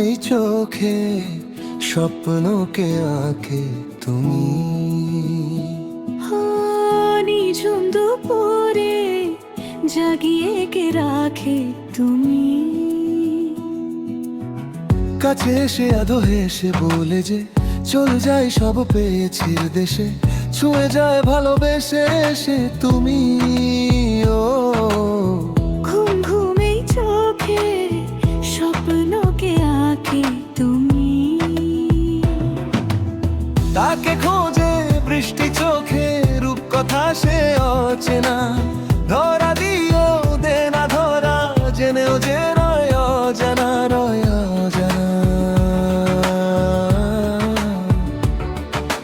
এই চোখে স্বপ্নকে আঁকে তুমি। নিঝুম দুপুরে জাগিয়ে কে রাখে তুমি। কাছে এসে আধো হেসে বলে যে চল যাই সব পেয়েছি দেশে, ছুঁয়ে যায় ভালোবেসে এসে তুমি। ও ঘুম ঘুম এই চোখে স্বপ্নকে আঁকে তুমি। তাকে খোঁজে বৃষ্টি চোখে রূপকথা সে অচেনা, ধরা দিও দে না ধরা, জেনেও যে রয় অজানা, রয় অজানা।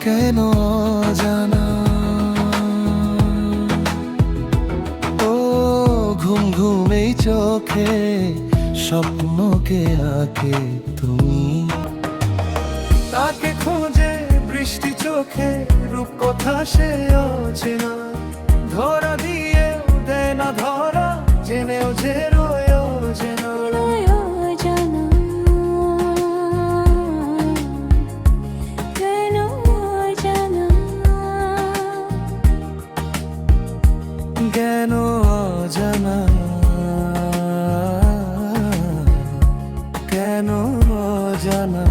কেন অজানা? ও ঘুম ঘুম এই চোখে স্বপ্নকে আঁকে তুমি। তাকে খোঁজে বৃষ্টি চোখে রূপকথা সে অচেনা, ধরা দিয়ে দেয় না ধরা, জেনেও যে রয় অজানা। রয় অজানা, কেন অজানা? জ্ঞান অজানা, কেন অজানা?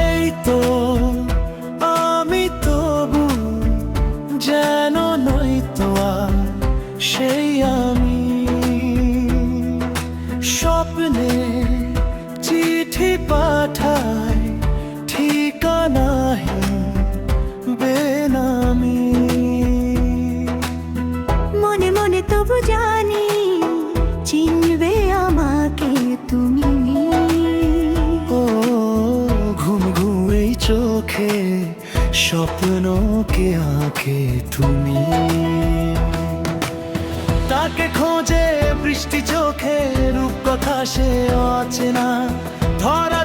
এই তো আমি তবু যেন নই তো আর সেই আমি। স্বপ্নে চিঠি পাঠাই ঠিকানাহীন বেনামি। মনে মনে তবু জানি চিনবে আমাকে তুমি। ও ঘুম ঘুম এই চোখে স্বপ্নকে আঁকে তুমি। তাকে খোঁজে বৃষ্টি চোখে রূপকথা সে অচেনা, ধরা